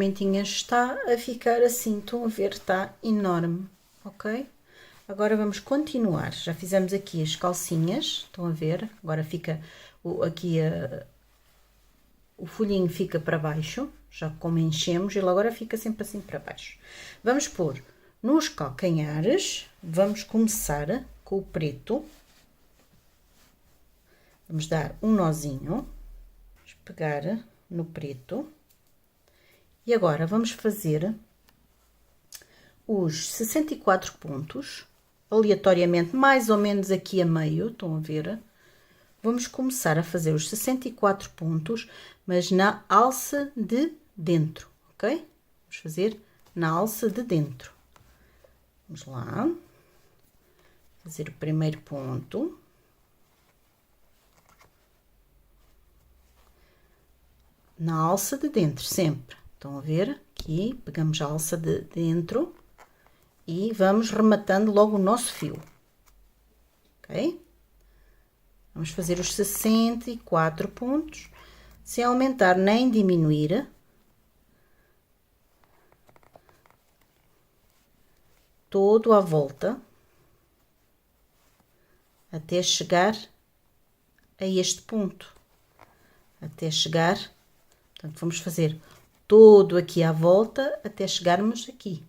pimentinhas, está a ficar assim, estão a ver, está enorme, ok? Agora vamos continuar, já fizemos aqui as calcinhas, estão a ver? Agora fica aqui o folhinho fica para baixo, já como enchemos, ele agora fica sempre assim para baixo. Vamos pôr nos calcanhares, vamos começar com o preto. Vamos dar um nozinho, vamos pegar no preto. E agora vamos fazer os 64 pontos, aleatoriamente, mais ou menos aqui a meio, estão a ver? Vamos começar a fazer os 64 pontos, mas na alça de dentro, ok? Vamos fazer na alça de dentro. Vamos lá. Fazer o primeiro ponto. Na alça de dentro, sempre. Estão a ver? Aqui, pegamos a alça de dentro e vamos rematando logo o nosso fio. Ok? Vamos fazer os 64 pontos, sem aumentar nem diminuir. Todo à volta, até chegar a este ponto. Até chegar, portanto, vamos fazer todo aqui à volta, até chegarmos aqui.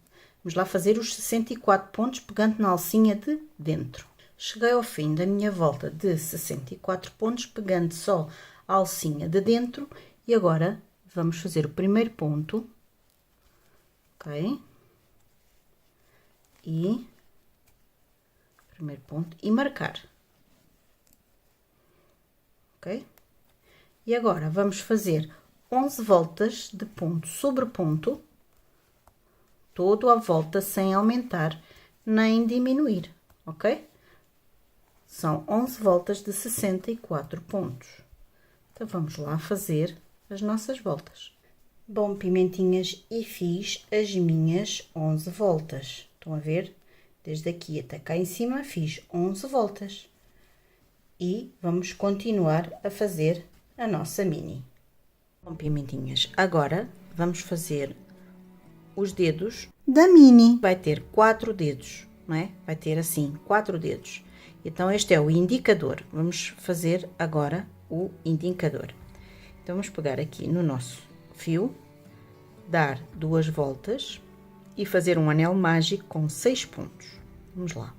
Vamos lá fazer os 64 pontos, pegando na alcinha de dentro. Cheguei ao fim da minha volta de 64 pontos, pegando só a alcinha de dentro, e agora vamos fazer o primeiro ponto, ok? E primeiro ponto e marcar, ok? E agora vamos fazer 11 voltas de ponto sobre ponto, todo à volta sem aumentar nem diminuir, ok? São 11 voltas de 64 pontos. Então, vamos lá fazer as nossas voltas. Bom, pimentinhas, e fiz as minhas 11 voltas. Estão a ver? Desde aqui até cá em cima fiz 11 voltas. E vamos continuar a fazer a nossa mini. Bom, pimentinhas, agora vamos fazer os dedos da mini. Vai ter 4 dedos, não é? Vai ter assim 4 dedos. Então, este é o indicador. Vamos fazer agora o indicador. Então, vamos pegar aqui no nosso fio, dar 2 voltas e fazer um anel mágico com 6 pontos. Vamos lá.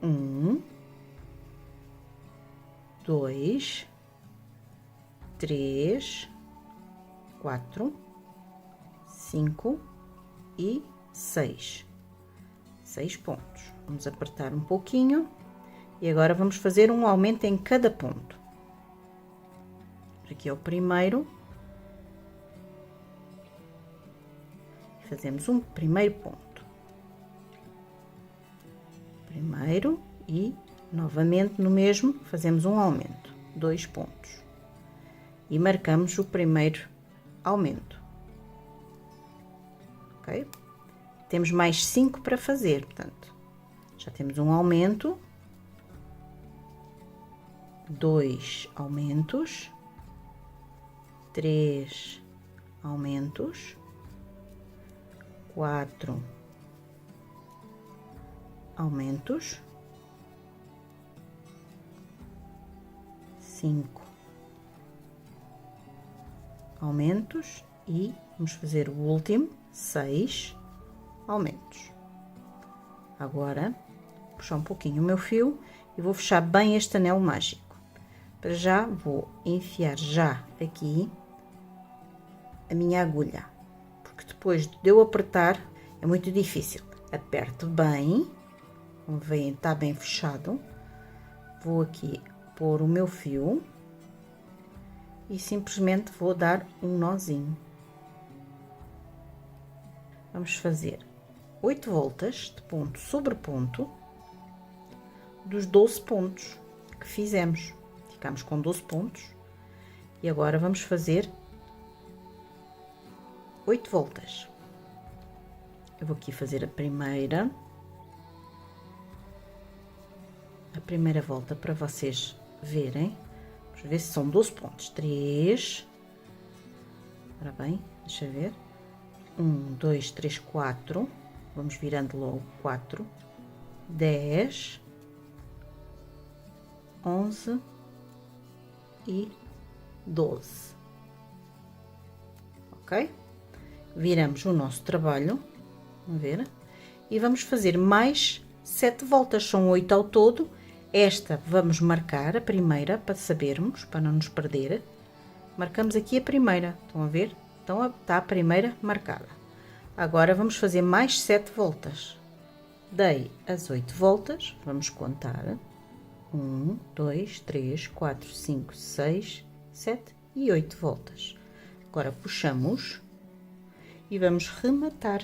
1, 2, 3, 4, 5 e 6. 6 pontos. Vamos apertar um pouquinho e agora vamos fazer um aumento em cada ponto. Aqui é o primeiro. Fazemos um primeiro ponto. Primeiro e novamente no mesmo fazemos um aumento, 2 pontos. E marcamos o primeiro aumento. Ok? Temos mais 5 para fazer, portanto, já temos um aumento, 2 aumentos, 3 aumentos, 4 aumentos, 5 aumentos e vamos fazer o último, 6 aumentos. Agora, vou puxar um pouquinho o meu fio e vou fechar bem este anel mágico. Para já, vou enfiar já aqui a minha agulha, porque depois de eu apertar é muito difícil. Aperto bem, como veem, está bem fechado. Vou aqui pôr o meu fio e simplesmente vou dar um nozinho. Vamos fazer 8 voltas de ponto sobre ponto dos 12 pontos que fizemos. Ficamos com 12 pontos e agora vamos fazer 8 voltas. Eu vou aqui fazer a primeira volta para vocês verem. Vamos ver se são 12 pontos. 3, Ora bem, deixa ver. 1, 2, 3, 4. Vamos virando logo 4. 10, 11 e 12. Ok? Viramos o nosso trabalho, vamos ver, e vamos fazer mais 7 voltas, são 8 ao todo. Esta vamos marcar a primeira para sabermos, para não nos perder. Marcamos aqui a primeira, estão a ver? Então está a primeira marcada. Agora vamos fazer mais 7 voltas. Dei as 8 voltas, vamos contar. 1, 2, 3, 4, 5, 6, 7 e 8 voltas. Agora puxamos e vamos rematar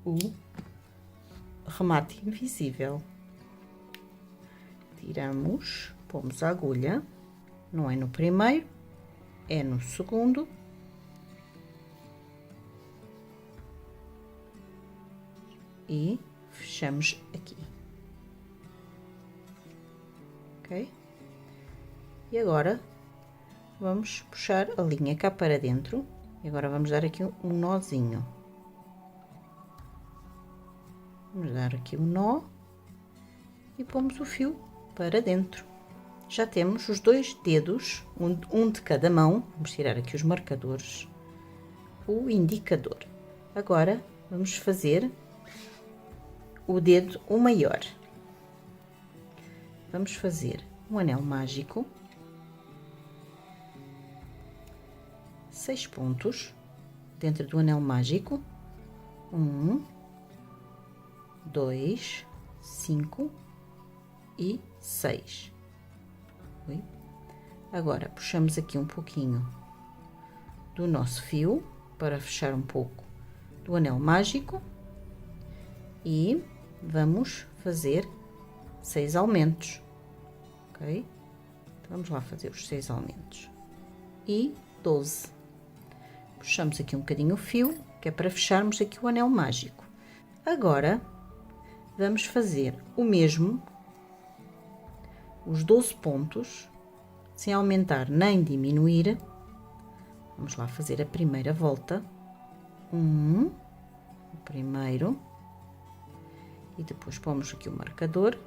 o remate invisível. Tiramos, pomos a agulha, não é no primeiro, é no segundo. E fechamos aqui. Ok? E agora vamos puxar a linha cá para dentro. E agora vamos dar aqui um nozinho. Vamos dar aqui um nó e pomos o fio para dentro. Já temos os 2 dedos, um de cada mão. Vamos tirar aqui os marcadores, o indicador. Agora vamos fazer o dedo o maior. Vamos fazer um anel mágico, 6 pontos dentro do anel mágico. 1, 2, 5 e 6. Agora puxamos aqui um pouquinho do nosso fio para fechar um pouco do anel mágico e vamos fazer 6 aumentos, ok? Então, vamos lá fazer os 6 aumentos e 12. Puxamos aqui um bocadinho o fio, que é para fecharmos aqui o anel mágico. Agora vamos fazer o mesmo, os 12 pontos, sem aumentar nem diminuir. Vamos lá fazer a primeira volta. O primeiro. E depois pomos aqui o marcador.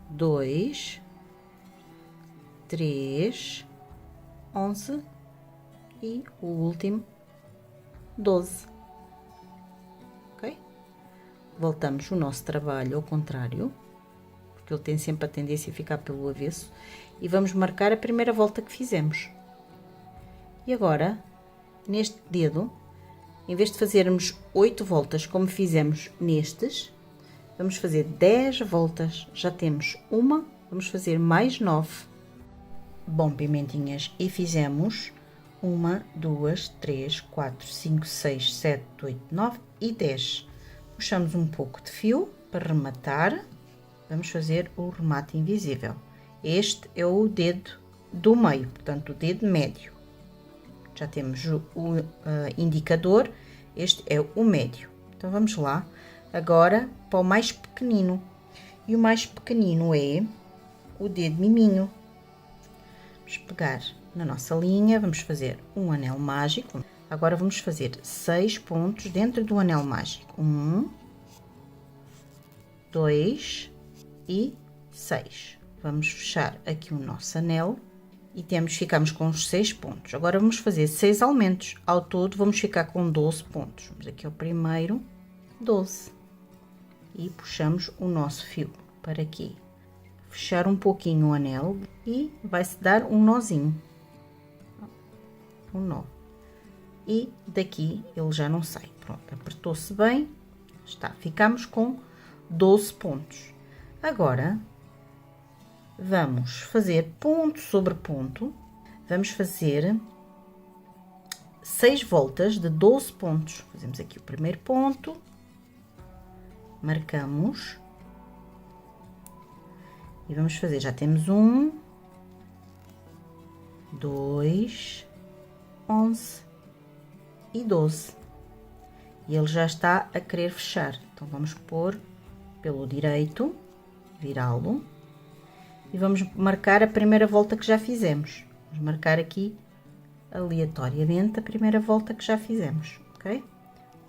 2, 3, 11 e o último 12. Ok? Voltamos o nosso trabalho ao contrário, porque ele tem sempre a tendência a ficar pelo avesso, e vamos marcar a primeira volta que fizemos. E agora, neste dedo, em vez de fazermos 8 voltas como fizemos nestes, vamos fazer 10 voltas. Já temos uma, vamos fazer mais 9. Bom, pimentinhas, e fizemos 1, 2, 3, 4, 5, 6, 7, 8, 9 e 10. Puxamos um pouco de fio para rematar. Vamos fazer o remate invisível. Este é o dedo do meio, portanto, o dedo médio. Já temos o indicador, este é o médio. Então, vamos lá agora para o mais pequenino. E o mais pequenino é o dedo miminho. Vamos pegar na nossa linha, vamos fazer um anel mágico. Agora vamos fazer 6 pontos dentro do anel mágico. 1, 2 e 6. Vamos fechar aqui o nosso anel e ficamos com os 6 pontos. Agora vamos fazer 6 aumentos. Ao todo vamos ficar com 12 pontos. Vamos aqui ao primeiro, 12. E puxamos o nosso fio para aqui. Fechar um pouquinho o anel e vai-se dar um nozinho. Um nó. E daqui ele já não sai. Pronto, apertou-se bem. Está, ficamos com 12 pontos. Agora, vamos fazer ponto sobre ponto. Vamos fazer 6 voltas de 12 pontos. Fazemos aqui o primeiro ponto. Marcamos. E vamos fazer, já temos 1, 2, 11 e 12. E ele já está a querer fechar. Então, vamos pôr pelo direito virá-lo e vamos marcar a primeira volta que já fizemos. Vamos marcar aqui aleatoriamente a primeira volta que já fizemos, ok?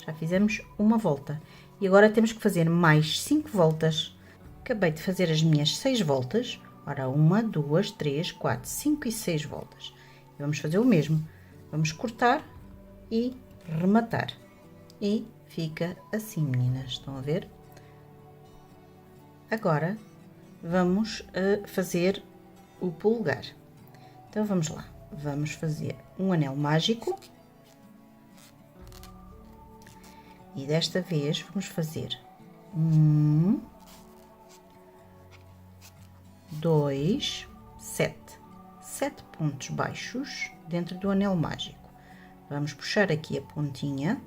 Já fizemos uma volta e agora temos que fazer mais 5 voltas. Acabei de fazer as minhas 6 voltas. Ora, 1, 2, 3, 4, 5 e 6 voltas. E vamos fazer o mesmo. Vamos cortar e rematar. E fica assim, meninas. Estão a ver? Agora vamos fazer o polegar. Então vamos lá. Vamos fazer um anel mágico. E desta vez vamos fazer 1, 2, 7. 7 pontos baixos dentro do anel mágico. Vamos puxar aqui a pontinha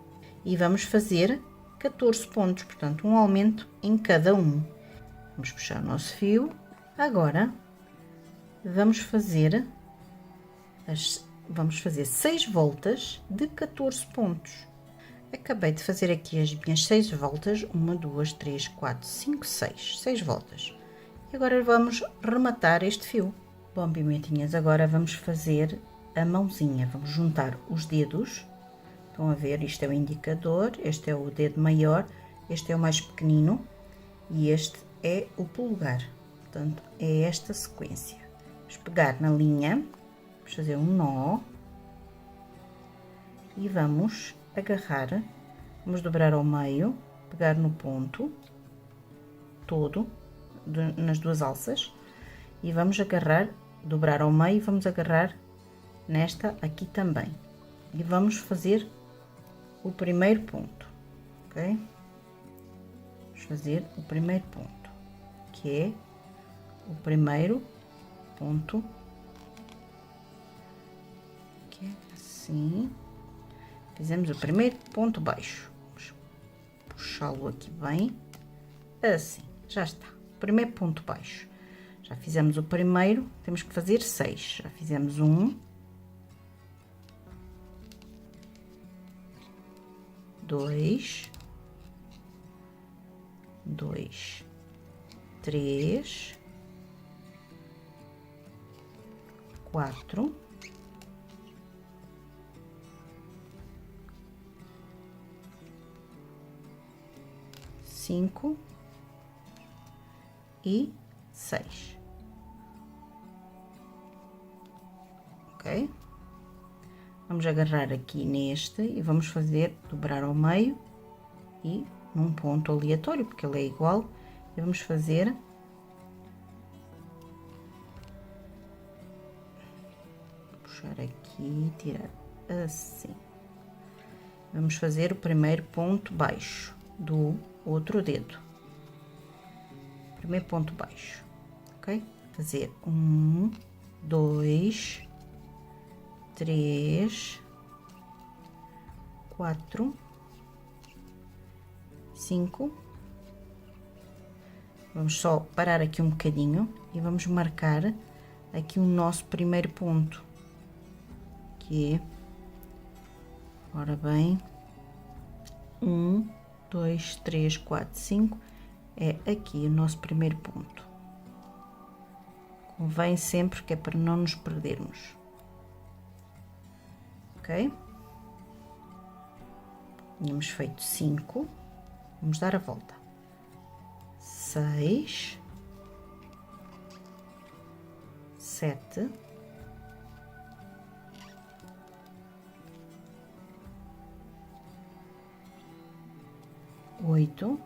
e vamos fazer 14 pontos, portanto, um aumento em cada um. Vamos puxar o nosso fio. Agora, vamos fazer 6 voltas de 14 pontos. Acabei de fazer aqui as minhas 6 voltas. 1, 2, 3, 4, 5, 6. 6 voltas. E agora vamos rematar este fio. Bom, pimentinhas, agora vamos fazer a mãozinha. Vamos juntar os dedos. Estão a ver? Isto é o indicador, este é o dedo maior, este é o mais pequenino e este é o polegar. Portanto, é esta sequência. Vamos pegar na linha, vamos fazer um nó e vamos agarrar, vamos dobrar ao meio, pegar no ponto todo, nas duas alças, e vamos agarrar, dobrar ao meio e vamos agarrar nesta aqui também. E vamos fazer o primeiro ponto, ok? Vamos fazer o primeiro ponto, que é o primeiro ponto, que é assim. Fizemos o primeiro ponto baixo. Vamos puxá-lo aqui bem, assim, já está. Primeiro ponto baixo. Já fizemos o primeiro, temos que fazer 6. Já fizemos 1, 2, 3, 4, 5 e 6. Ok? Vamos agarrar aqui neste e vamos fazer dobrar ao meio e num ponto aleatório, porque ele é igual, e vamos fazer puxar aqui e tirar assim. Vamos fazer o primeiro ponto baixo do outro dedo. Primeiro ponto baixo, ok? Fazer 1, 2, 3, 4, 5. Vamos só parar aqui um bocadinho e vamos marcar aqui o nosso primeiro ponto, que é, ora bem, 1, 2, 3, 4, 5, é aqui o nosso primeiro ponto. Convém sempre, que é para não nos perdermos. Ok? Tínhamos feito 5, vamos dar a volta. 6, 7, 8,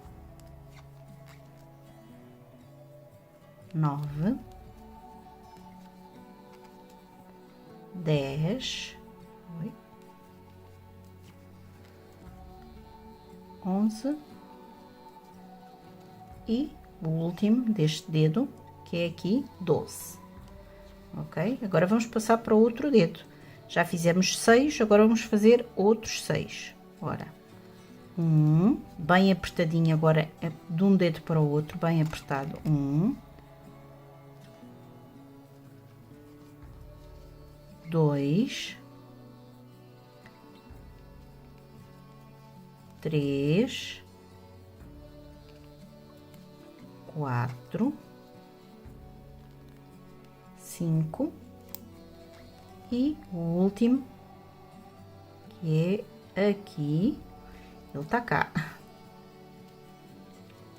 9, 10, 11 e o último deste dedo, que é aqui 12. Ok? Agora vamos passar para o outro dedo. Já fizemos 6, agora vamos fazer outros 6. Ora, bem apertadinho, agora é de um dedo para o outro, bem apertado. 2, 3, 4, 5 e o último, que é aqui, ele está cá.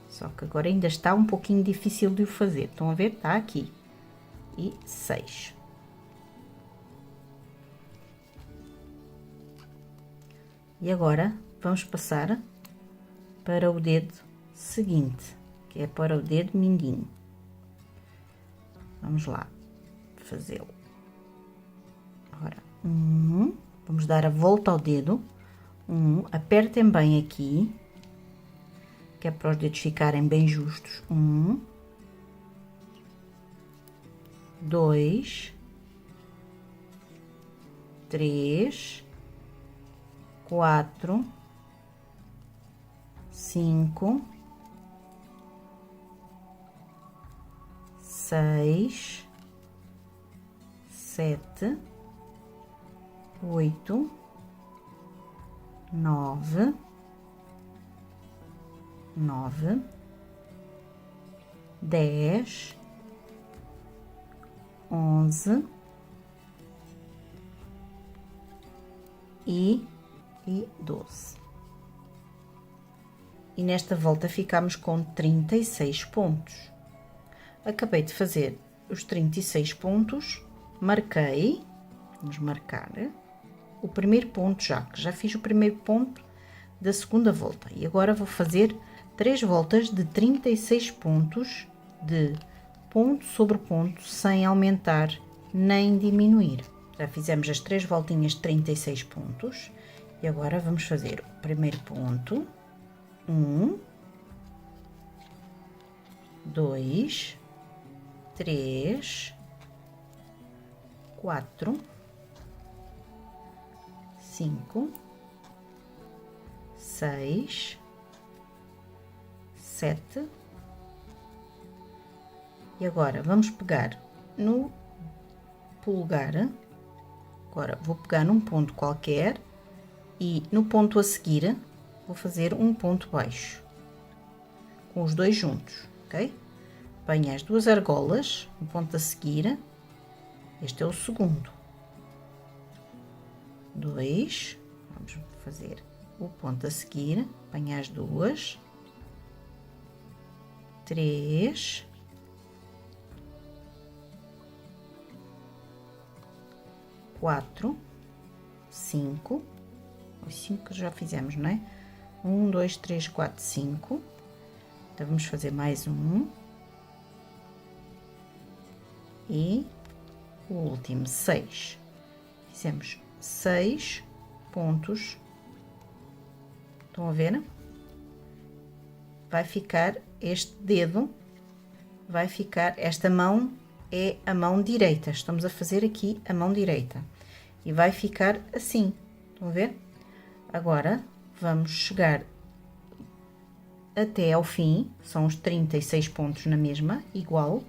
Só que agora ainda está um pouquinho difícil de o fazer. Estão a ver? Está aqui. E 6. E agora vamos passar para o dedo seguinte, que é para o dedo mindinho. Vamos lá fazê-lo. Agora, vamos dar a volta ao dedo. Apertem bem aqui, que é para os dedos ficarem bem justos. 2, 3, 4, 5, 6, 7, 8, 9, 10, 11 e 12. E nesta volta ficamos com 36 pontos. Acabei de fazer os 36 pontos, marquei, vamos marcar o primeiro ponto já fiz o primeiro ponto da segunda volta. E agora vou fazer 3 voltas de 36 pontos de ponto sobre ponto, sem aumentar nem diminuir. Já fizemos as 3 voltinhas de 36 pontos. E agora vamos fazer o primeiro ponto. 1, 2, 3, 4, 5, 6, 7. E agora vamos pegar no polegar. Agora vou pegar num ponto qualquer e no ponto a seguir vou fazer um ponto baixo com os dois juntos, ok? Venho as 2 argolas no ponto a seguir. Este é o segundo. 2, vamos fazer o ponto a seguir, apanhar as 2, 3, 4, 5, os 5 já fizemos, não é? 1, 2, 3, 4, 5. Então vamos fazer mais um e o último 6. Fizemos 6 pontos. Estão a ver? Vai ficar este dedo, vai ficar, esta mão é a mão direita. Estamos a fazer aqui a mão direita e vai ficar assim. Estão a ver? Agora vamos chegar até ao fim, são os 36 pontos na mesma, igual.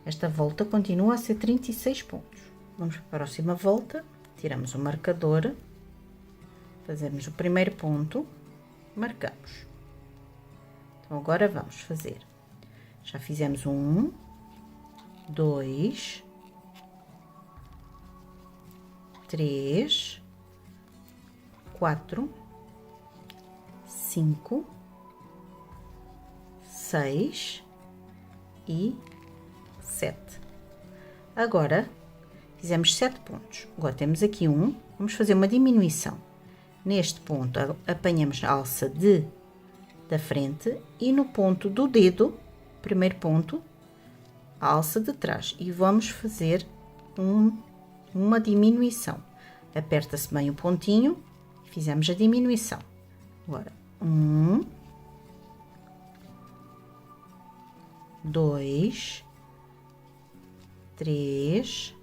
Esta volta continua a ser 36 pontos. Vamos para a próxima volta, tiramos o marcador, fazemos o primeiro ponto, marcamos. Então agora vamos fazer, já fizemos 1, 2, 3, 4, 5, 6 e 7. Agora fizemos 7 pontos. Agora temos aqui vamos fazer uma diminuição. Neste ponto apanhamos a alça da frente e no ponto do dedo, primeiro ponto, a alça de trás, e vamos fazer uma diminuição. Aperta-se bem o pontinho, fizemos a diminuição. Agora 1, 2, 3,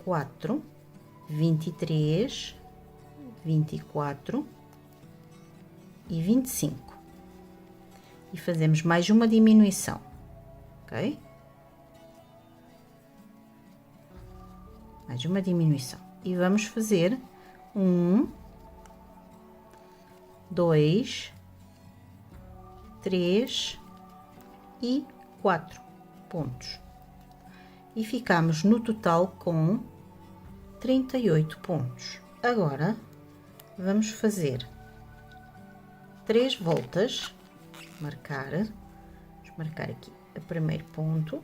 4, 23, 24 e 25. E fazemos mais uma diminuição, ok? Mais uma diminuição. E vamos fazer 1, 2, 3 e 4 pontos. E ficamos no total com 38 pontos. Agora, vamos fazer 3 voltas, vamos marcar aqui o primeiro ponto,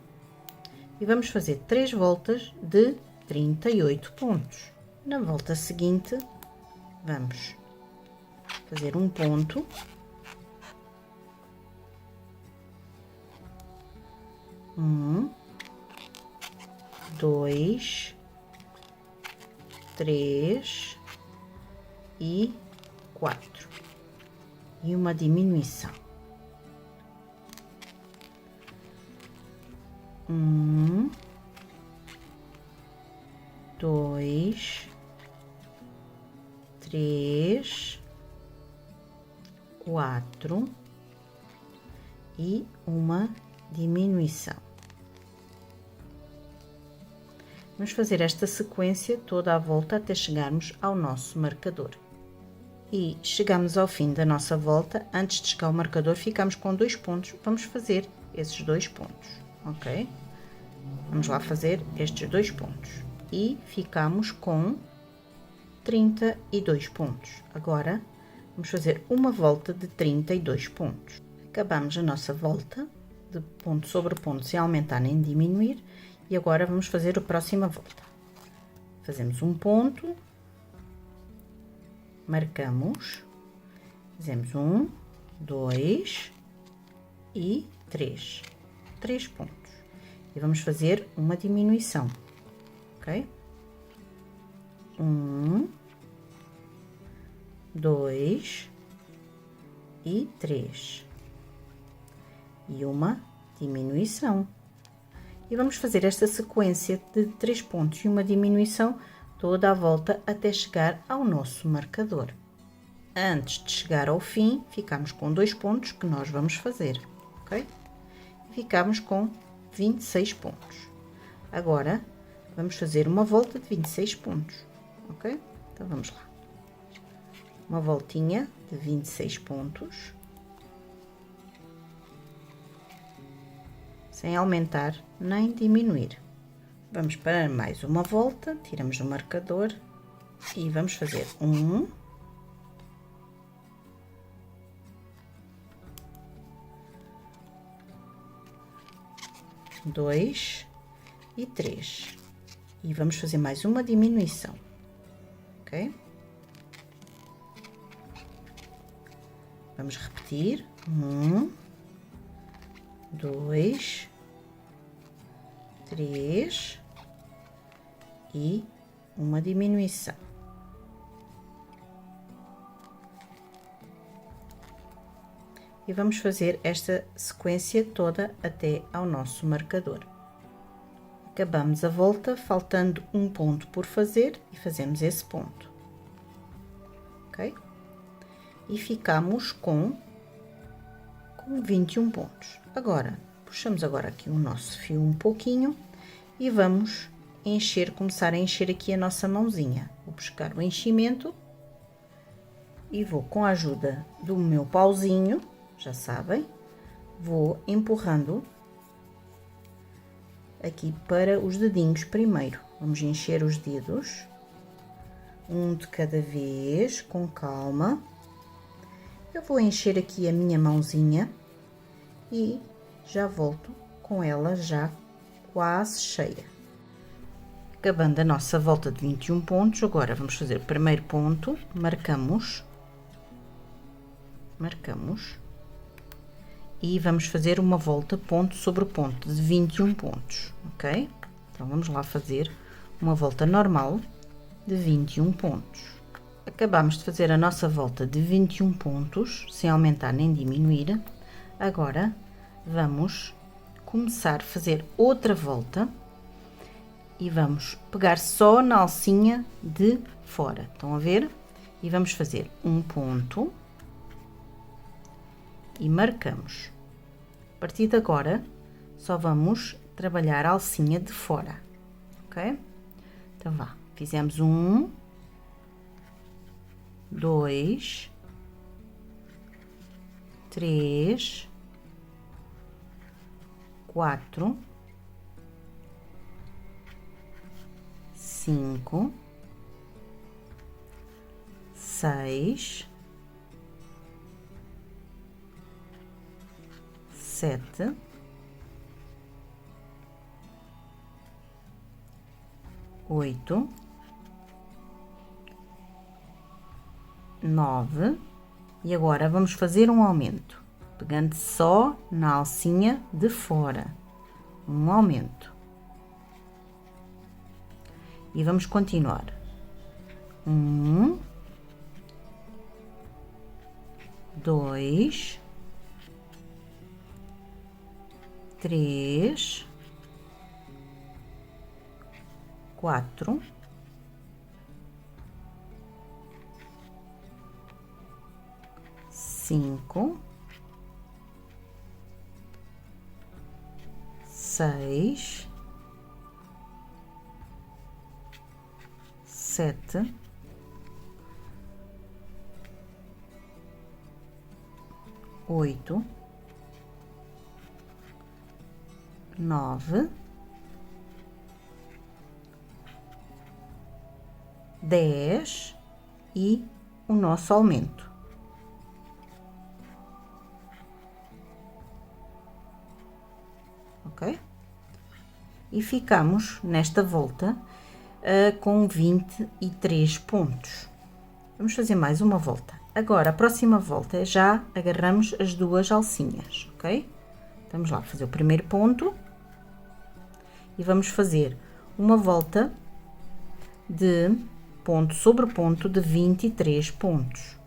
e vamos fazer 3 voltas de 38 pontos. Na volta seguinte, vamos fazer um ponto, um, 2, 3 e 4, e uma diminuição. 1, 2, 3, 4 e uma diminuição. Vamos fazer esta sequência toda à volta até chegarmos ao nosso marcador. E chegamos ao fim da nossa volta. Antes de chegar ao marcador, ficamos com 2 pontos. Vamos fazer esses 2 pontos, ok? Vamos lá fazer estes 2 pontos. E ficamos com 32 pontos. Agora, vamos fazer uma volta de 32 pontos. Acabamos a nossa volta de ponto sobre ponto, sem aumentar nem diminuir. E agora vamos fazer a próxima volta. Fazemos um ponto, marcamos, fazemos 1, 2 e 3. 3 pontos. E vamos fazer uma diminuição, ok? 1, 2 e 3. E uma diminuição. E vamos fazer esta sequência de 3 pontos e uma diminuição toda a volta até chegar ao nosso marcador. Antes de chegar ao fim, ficamos com 2 pontos que nós vamos fazer, ok? Ficamos com 26 pontos. Agora, vamos fazer uma volta de 26 pontos, ok? Então, vamos lá. Uma voltinha de 26 pontos. Sem aumentar nem diminuir. Vamos para mais uma volta, tiramos o marcador e vamos fazer 1, 2 e 3. E vamos fazer mais uma diminuição, ok? Vamos repetir, 1, 2, 3 e uma diminuição. E vamos fazer esta sequência toda até ao nosso marcador. Acabamos a volta, faltando um ponto por fazer, e fazemos esse ponto, ok? E ficamos com 21 pontos. Agora, puxamos agora aqui o nosso fio um pouquinho e vamos encher, começar a encher aqui a nossa mãozinha. Vou buscar o enchimento e vou, com a ajuda do meu pauzinho, já sabem, vou empurrando aqui para os dedinhos primeiro. Vamos encher os dedos, um de cada vez, com calma. Eu vou encher aqui a minha mãozinha e já volto com ela já quase cheia. Acabando a nossa volta de 21 pontos, agora vamos fazer o primeiro ponto, marcamos, e vamos fazer uma volta ponto sobre ponto de 21 pontos, ok? Então, vamos lá fazer uma volta normal de 21 pontos. Acabamos de fazer a nossa volta de 21 pontos, sem aumentar nem diminuir. Agora, vamos começar a fazer outra volta e vamos pegar só na alcinha de fora. Estão a ver? E vamos fazer um ponto e marcamos. A partir de agora, só vamos trabalhar a alcinha de fora, ok? Então, vá. Fizemos 1, 2, 3, 4, 5, 6, 7, 8, 9 e agora vamos fazer um aumento, pegando só na alcinha de fora, um aumento. E vamos continuar. 1, 2, 3, 4, 5, 6, 7, 8, 9, 10 e o nosso aumento. Ok? E ficamos nesta volta com 23 pontos. Vamos fazer mais uma volta. Agora, a próxima volta já agarramos as duas alcinhas, ok? Vamos lá fazer o primeiro ponto e vamos fazer uma volta de ponto sobre ponto de 23 pontos.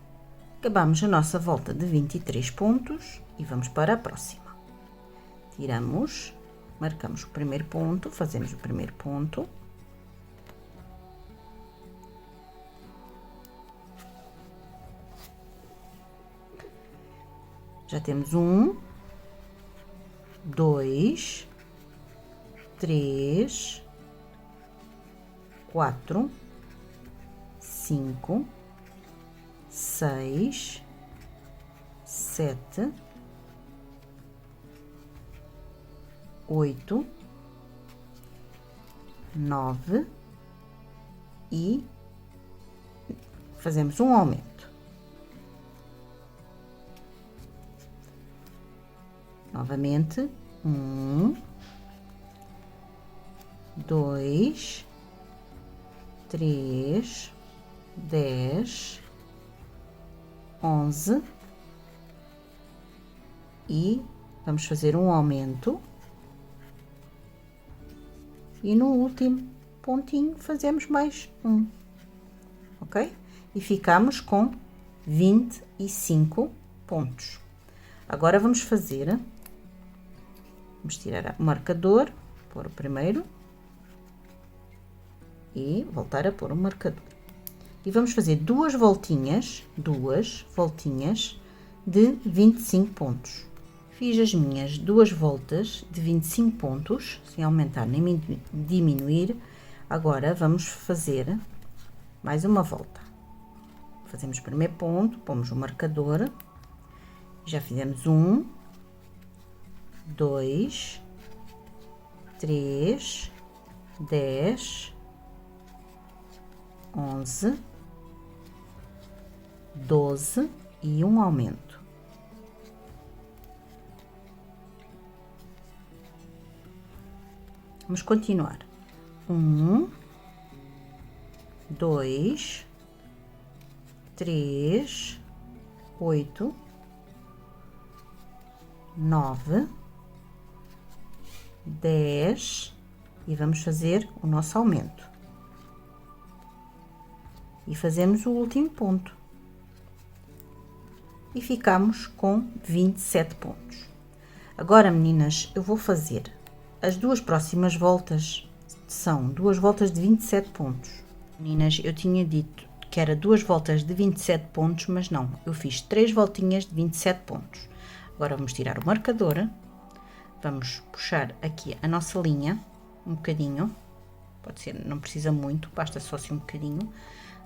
Acabamos a nossa volta de 23 pontos e vamos para a próxima. Tiramos, marcamos o primeiro ponto, fazemos o primeiro ponto. Já temos 1, 2, 3, 4, 5, 6, 7, 8, 9 e fazemos um aumento. Novamente, 1, 2, 3, 10, 11 e vamos fazer um aumento. E no último pontinho fazemos mais um, ok? E ficamos com 25 pontos. Agora vamos fazer... Vamos tirar o marcador, pôr o primeiro e voltar a pôr o marcador. E vamos fazer duas voltinhas de 25 pontos. Fiz as minhas duas voltas de 25 pontos, sem aumentar nem diminuir. Agora vamos fazer mais uma volta. Fazemos o primeiro ponto, pomos o marcador, já fizemos 1, 2, 3, 10, 11, 12 e um aumento. Vamos continuar. 1, 2, 3, 8, 9, 10 e vamos fazer o nosso aumento. E fazemos o último ponto. E ficamos com 27 pontos. Agora, meninas, eu vou fazer as duas próximas voltas, são duas voltas de 27 pontos. Meninas, eu tinha dito que era duas voltas de 27 pontos, mas não, eu fiz 3 voltinhas de 27 pontos. Agora vamos tirar o marcador, vamos puxar aqui a nossa linha, um bocadinho, pode ser, não precisa muito, basta só assim um bocadinho.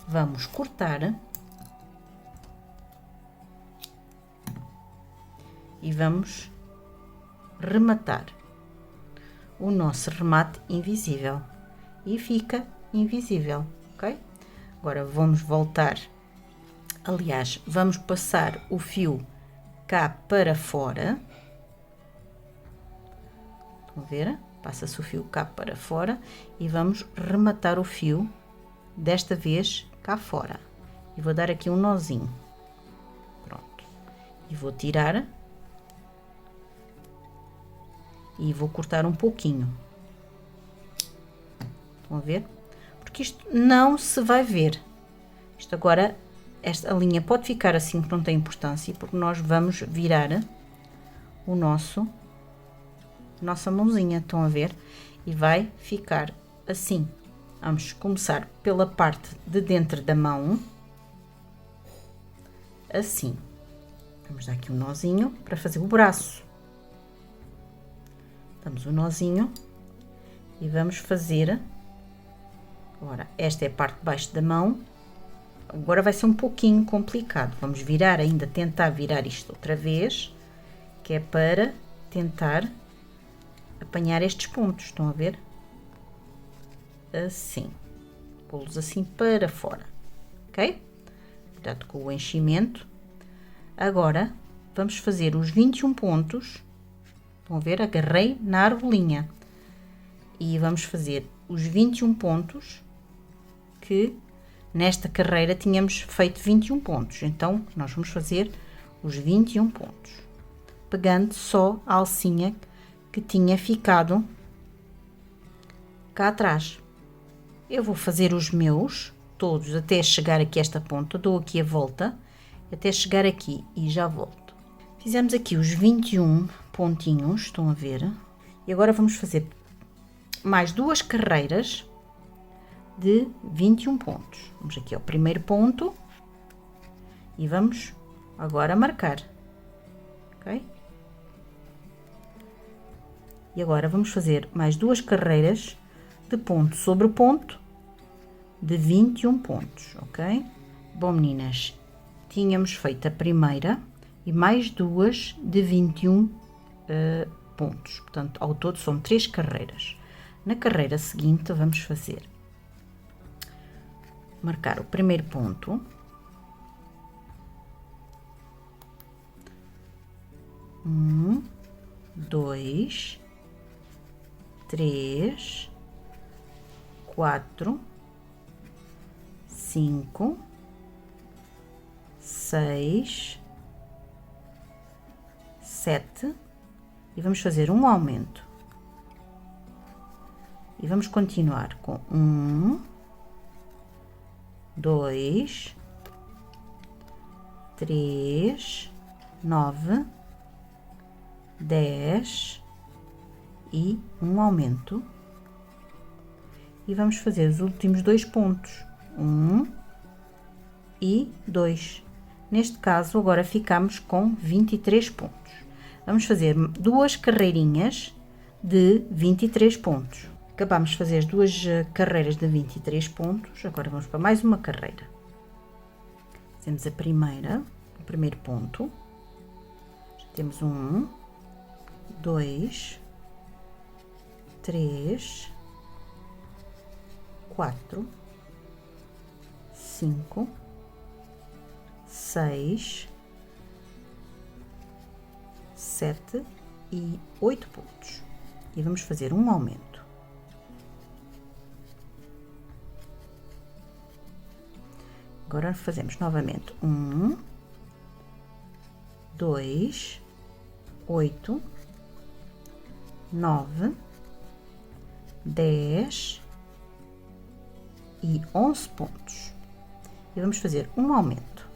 Vamos cortar e vamos rematar o nosso remate invisível e fica invisível, ok? Agora vamos voltar, aliás, vamos passar o fio cá para fora. Estão a ver? Passa-se o fio cá para fora e vamos rematar o fio, desta vez cá fora. E vou dar aqui um nozinho. Pronto. E vou tirar. E vou cortar um pouquinho. Estão a ver? Porque isto não se vai ver. Isto agora, a linha pode ficar assim, que não tem importância, porque nós vamos virar o nossa mãozinha, estão a ver? E vai ficar assim. Vamos começar pela parte de dentro da mão. Assim. Vamos dar aqui um nozinho para fazer o braço. Damos um nozinho e vamos fazer. Agora, esta é a parte de baixo da mão. Agora vai ser um pouquinho complicado. Vamos virar ainda, tentar virar isto outra vez, que é para tentar apanhar estes pontos. Estão a ver? Assim. Pô-los assim para fora. Ok? Cuidado com o enchimento. Agora, vamos fazer os 21 pontos. Estão a ver? Agarrei na argolinha. E vamos fazer os 21 pontos que nesta carreira tínhamos feito 21 pontos. Então, nós vamos fazer os 21 pontos. Pegando só a alcinha que tinha ficado cá atrás. Eu vou fazer os meus todos até chegar aqui a esta ponta. Dou aqui a volta até chegar aqui e já volto. Fizemos aqui os 21 pontinhos, estão a ver? E agora vamos fazer mais duas carreiras de 21 pontos. Vamos aqui ao primeiro ponto e vamos agora marcar, ok? E agora vamos fazer mais duas carreiras de ponto sobre ponto de 21 pontos, ok? Bom, meninas, tínhamos feito a primeira e mais duas de 21 pontos. Portanto, ao todo são 3 carreiras. Na carreira seguinte, vamos fazer marcar o primeiro ponto, um, 2, 3, 4, 5, 6, 7 e vamos fazer um aumento. E vamos continuar com 1, 2, 3, 9, 10 e um aumento. E vamos fazer os últimos 2 pontos, 1 e 2. Neste caso, agora ficamos com 23 pontos. Vamos fazer duas carreirinhas de 23 pontos. Acabamos de fazer as duas carreiras de 23 pontos, agora vamos para mais uma carreira. Fazemos a primeira, o primeiro ponto. Já temos 1, 2, 3, 4, 5, 6, 7 e 8 pontos. E vamos fazer um aumento. Agora fazemos novamente 1, 2, 8, 9, 10 e 11 pontos. E vamos fazer um aumento.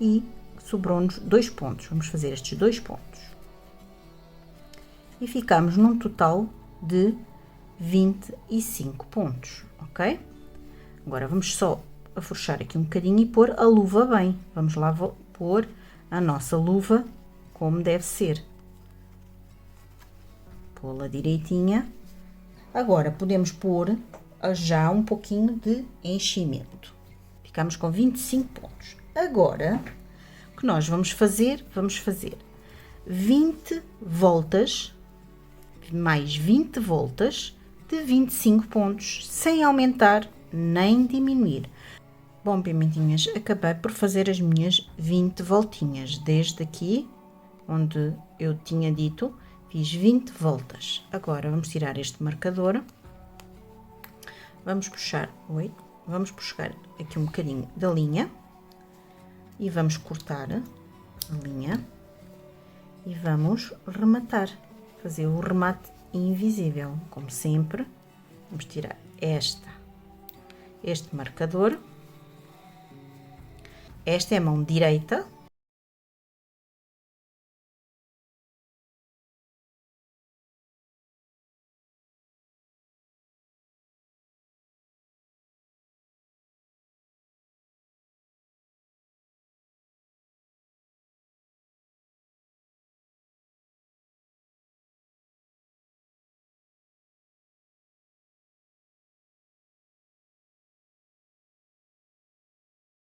E sobrou-nos 2 pontos. Vamos fazer estes 2 pontos. E ficamos num total de 25 pontos, ok? Agora vamos só afrouxar aqui um bocadinho e pôr a luva bem. Vamos lá pôr a nossa luva como deve ser. Pô-la direitinha. Agora podemos pôr já um pouquinho de enchimento. Ficamos com 25 pontos. Agora, o que nós vamos fazer? Vamos fazer 20 voltas, mais 20 voltas de 25 pontos, sem aumentar nem diminuir. Bom, pimentinhas, acabei por fazer as minhas 20 voltinhas. Desde aqui, onde eu tinha dito, fiz 20 voltas. Agora, vamos tirar este marcador. Vamos puxar aqui um bocadinho da linha. E vamos cortar a linha. E vamos rematar. Fazer o remate invisível. Como sempre, vamos tirar este marcador. Esta é a mão direita